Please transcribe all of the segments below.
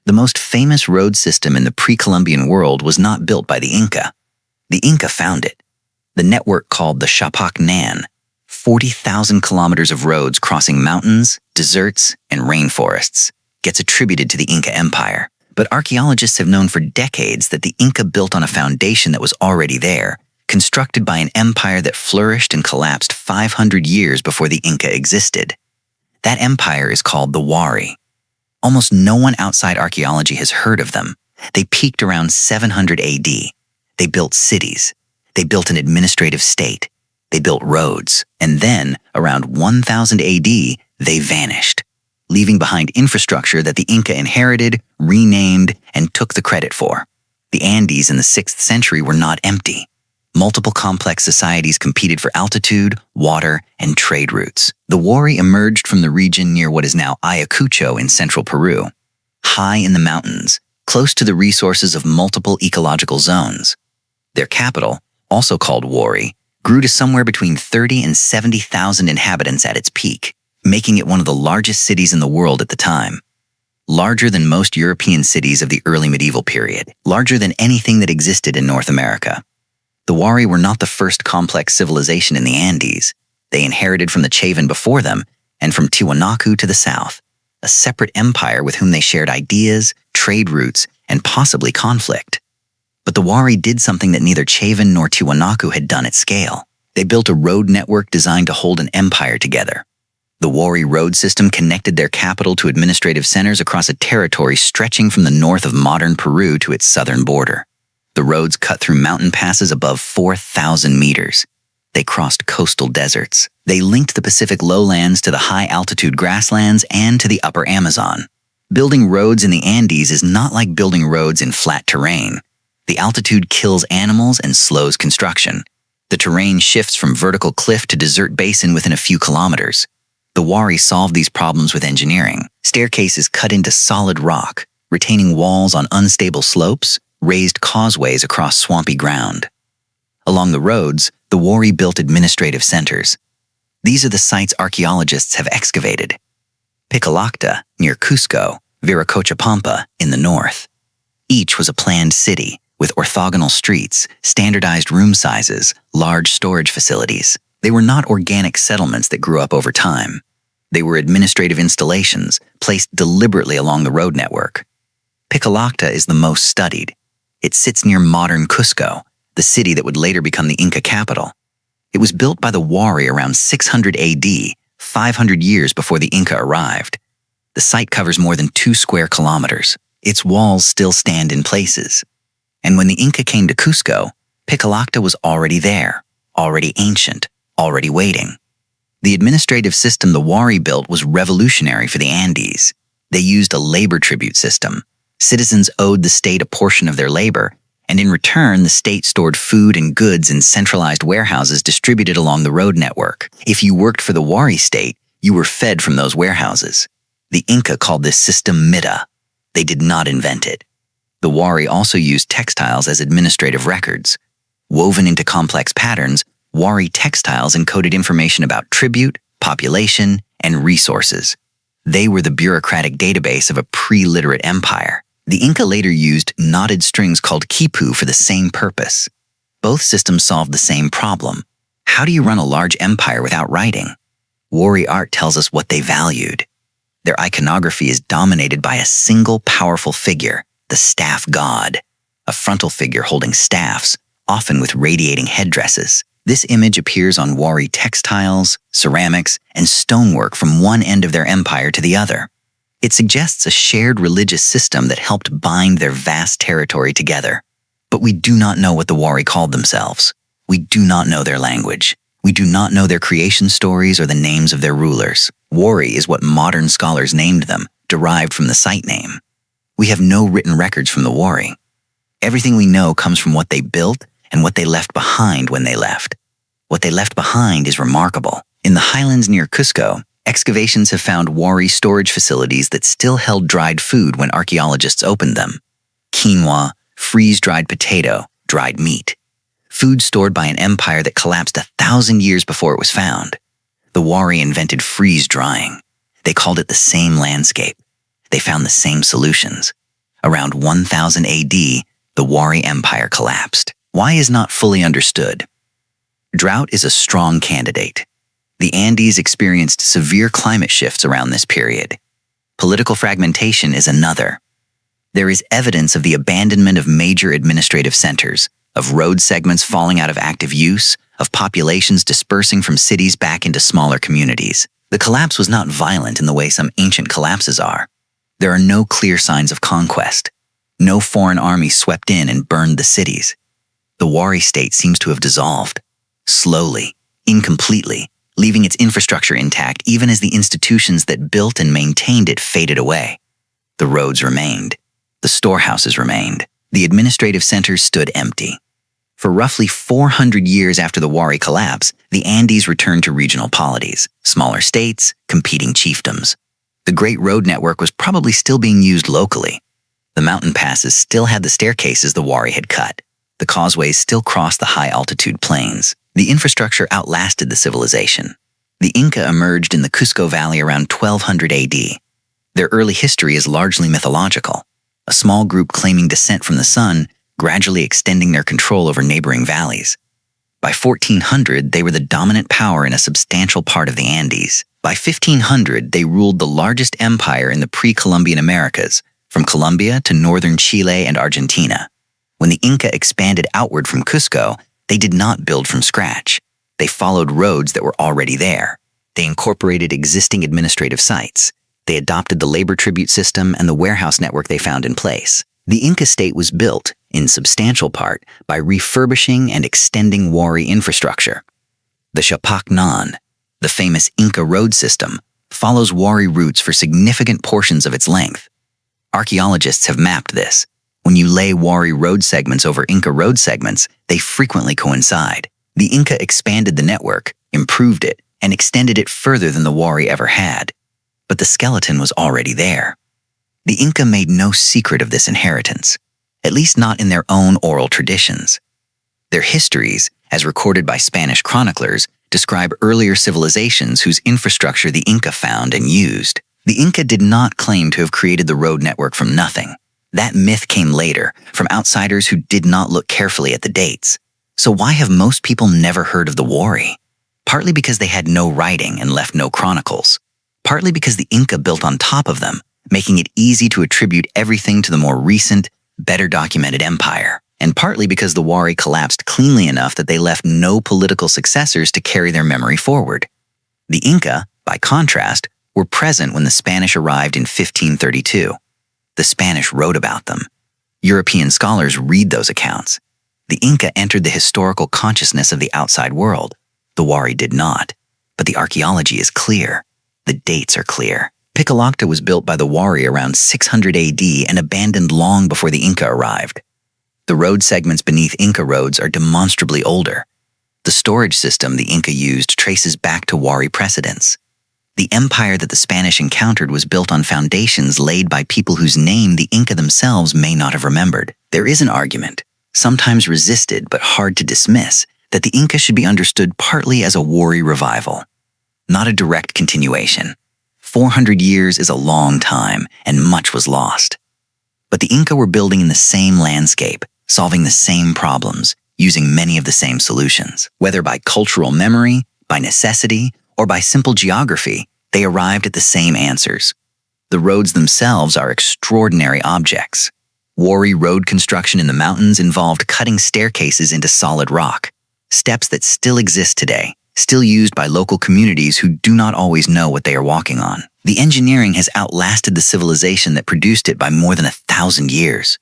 The most famous road system in the pre-Columbian world was not built by the Inca. The Inca found it. The network called the Qhapaq Nan, 40,000 kilometers of roads crossing mountains, deserts, and rainforests, gets attributed to the Inca Empire. But archaeologists have known for decades that the Inca built on a foundation that was already there, constructed by an empire that flourished and collapsed 500 years before the Inca existed. That empire is called the Wari. Almost no one outside archaeology has heard of them. They peaked around 700 AD. They built cities. They built an administrative state. They built roads. And then, around 1000 AD, they vanished, leaving behind infrastructure that the Inca inherited, renamed, and took the credit for. The Andes in the 6th century were not empty. Multiple complex societies competed for altitude, water, and trade routes. The Wari emerged from the region near what is now Ayacucho in central Peru, high in the mountains, close to the resources of multiple ecological zones. Their capital, also called Wari, grew to somewhere between 30 and 70,000 inhabitants at its peak, making it one of the largest cities in the world at the time. Larger than most European cities of the early medieval period, larger than anything that existed in North America. The Wari were not the first complex civilization in the Andes. They inherited from the Chavan before them and from Tiwanaku to the south, a separate empire with whom they shared ideas, trade routes, and possibly conflict. But the Wari did something that neither Chavan nor Tiwanaku had done at scale. They built a road network designed to hold an empire together. The Wari road system connected their capital to administrative centers across a territory stretching from the north of modern Peru to its southern border. The roads cut through mountain passes above 4,000 meters. They crossed coastal deserts. They linked the Pacific lowlands to the high-altitude grasslands and to the upper Amazon. Building roads in the Andes is not like building roads in flat terrain. The altitude kills animals and slows construction. The terrain shifts from vertical cliff to desert basin within a few kilometers. The Wari solved these problems with engineering. Staircases cut into solid rock, retaining walls on unstable slopes, raised causeways across swampy ground. Along the roads, the Wari built administrative centers. These are the sites archaeologists have excavated. Pikillaqta, near Cusco, Viracocha in the north. Each was a planned city, with orthogonal streets, standardized room sizes, large storage facilities. They were not organic settlements that grew up over time. They were administrative installations, placed deliberately along the road network. Pikillaqta is the most studied. It sits near modern Cusco, the city that would later become the Inca capital. It was built by the Wari around 600 AD, 500 years before the Inca arrived. The site covers more than 2 square kilometers. Its walls still stand in places. And when the Inca came to Cusco, Pikillaqta was already there, already ancient, already waiting. The administrative system the Wari built was revolutionary for the Andes. They used a labor tribute system. Citizens owed the state a portion of their labor, and in return, the state stored food and goods in centralized warehouses distributed along the road network. If you worked for the Wari state, you were fed from those warehouses. The Inca called this system Mita. They did not invent it. The Wari also used textiles as administrative records. Woven into complex patterns, Wari textiles encoded information about tribute, population, and resources. They were the bureaucratic database of a pre-literate empire. The Inca later used knotted strings called quipu for the same purpose. Both systems solved the same problem. How do you run a large empire without writing? Wari art tells us what they valued. Their iconography is dominated by a single powerful figure, the staff god, a frontal figure holding staffs, often with radiating headdresses. This image appears on Wari textiles, ceramics, and stonework from one end of their empire to the other. It suggests a shared religious system that helped bind their vast territory together. But we do not know what the Wari called themselves. We do not know their language. We do not know their creation stories or the names of their rulers. Wari is what modern scholars named them, derived from the site name. We have no written records from the Wari. Everything we know comes from what they built and what they left behind when they left. What they left behind is remarkable. In the highlands near Cusco, excavations have found Wari storage facilities that still held dried food when archaeologists opened them. Quinoa, freeze-dried potato, dried meat. Food stored by an empire that collapsed 1,000 years before it was found. The Wari invented freeze-drying. They called it the same landscape. They found the same solutions. Around 1000 AD, the Wari Empire collapsed. Why is not fully understood. Drought is a strong candidate. The Andes experienced severe climate shifts around this period. Political fragmentation is another. There is evidence of the abandonment of major administrative centers, of road segments falling out of active use, of populations dispersing from cities back into smaller communities. The collapse was not violent in the way some ancient collapses are. There are no clear signs of conquest. No foreign army swept in and burned the cities. The Wari state seems to have dissolved, slowly, incompletely, leaving its infrastructure intact even as the institutions that built and maintained it faded away. The roads remained. The storehouses remained. The administrative centers stood empty. For roughly 400 years after the Wari collapse, the Andes returned to regional polities, smaller states, competing chiefdoms. The Great Road Network was probably still being used locally. The mountain passes still had the staircases the Wari had cut. The causeways still crossed the high-altitude plains. The infrastructure outlasted the civilization. The Inca emerged in the Cusco Valley around 1200 AD. Their early history is largely mythological, a small group claiming descent from the sun, gradually extending their control over neighboring valleys. By 1400, they were the dominant power in a substantial part of the Andes. By 1500, they ruled the largest empire in the pre-Columbian Americas, from Colombia to northern Chile and Argentina. When the Inca expanded outward from Cusco, they did not build from scratch. They followed roads that were already there. They incorporated existing administrative sites. They adopted the labor tribute system and the warehouse network they found in place. The Inca state was built, in substantial part, by refurbishing and extending Wari infrastructure. The Qhapaq Nan, the famous Inca road system, follows Wari routes for significant portions of its length. Archaeologists have mapped this. When you lay Wari road segments over Inca road segments, they frequently coincide. The Inca expanded the network, improved it, and extended it further than the Wari ever had. But the skeleton was already there. The Inca made no secret of this inheritance, at least not in their own oral traditions. Their histories, as recorded by Spanish chroniclers, describe earlier civilizations whose infrastructure the Inca found and used. The Inca did not claim to have created the road network from nothing. That myth came later, from outsiders who did not look carefully at the dates. So why have most people never heard of the Wari? Partly because they had no writing and left no chronicles. Partly because the Inca built on top of them, making it easy to attribute everything to the more recent, better documented empire. And partly because the Wari collapsed cleanly enough that they left no political successors to carry their memory forward. The Inca, by contrast, were present when the Spanish arrived in 1532. The Spanish wrote about them. European scholars read those accounts. The Inca entered the historical consciousness of the outside world. The Wari did not. But the archaeology is clear. The dates are clear. Pikillaqta was built by the Wari around 600 AD and abandoned long before the Inca arrived. The road segments beneath Inca roads are demonstrably older. The storage system the Inca used traces back to Wari precedents. The empire that the Spanish encountered was built on foundations laid by people whose name the Inca themselves may not have remembered. There is an argument, sometimes resisted but hard to dismiss, that the Inca should be understood partly as a Wari revival, not a direct continuation. 400 years is a long time, and much was lost. But the Inca were building in the same landscape, solving the same problems, using many of the same solutions. Whether by cultural memory, by necessity, or by simple geography, they arrived at the same answers. The roads themselves are extraordinary objects. Wari road construction in the mountains involved cutting staircases into solid rock, steps that still exist today, still used by local communities who do not always know what they are walking on. The engineering has outlasted the civilization that produced it by more than 1,000 years.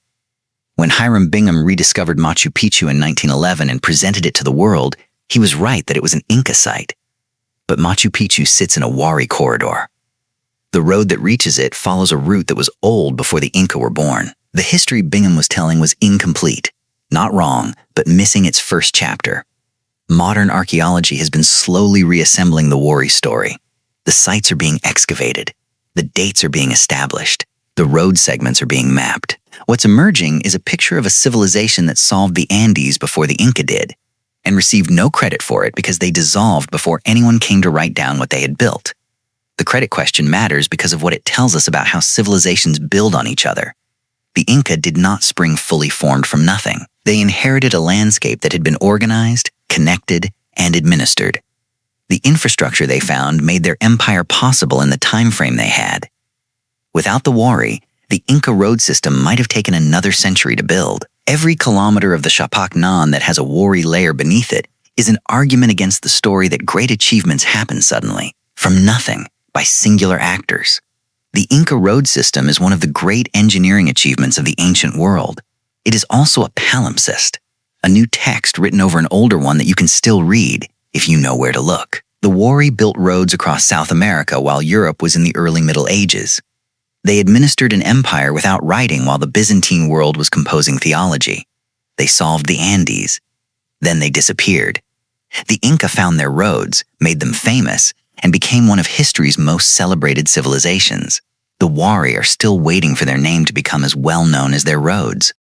When Hiram Bingham rediscovered Machu Picchu in 1911 and presented it to the world, he was right that it was an Inca site. But Machu Picchu sits in a Wari corridor. The road that reaches it follows a route that was old before the Inca were born. The history Bingham was telling was incomplete, not wrong, but missing its first chapter. Modern archaeology has been slowly reassembling the Wari story. The sites are being excavated. The dates are being established. The road segments are being mapped. What's emerging is a picture of a civilization that solved the Andes before the Inca did, and received no credit for it because they dissolved before anyone came to write down what they had built. The credit question matters because of what it tells us about how civilizations build on each other. The Inca did not spring fully formed from nothing. They inherited a landscape that had been organized, connected, and administered. The infrastructure they found made their empire possible in the time frame they had. Without the Wari, the Inca road system might have taken another century to build. Every kilometer of the Qhapaq Nan that has a Wari layer beneath it is an argument against the story that great achievements happen suddenly, from nothing, by singular actors. The Inca road system is one of the great engineering achievements of the ancient world. It is also a palimpsest, a new text written over an older one that you can still read if you know where to look. The Wari built roads across South America while Europe was in the early Middle Ages. They administered an empire without writing while the Byzantine world was composing theology. They solved the Andes. Then they disappeared. The Inca found their roads, made them famous, and became one of history's most celebrated civilizations. The Wari are still waiting for their name to become as well known as their roads.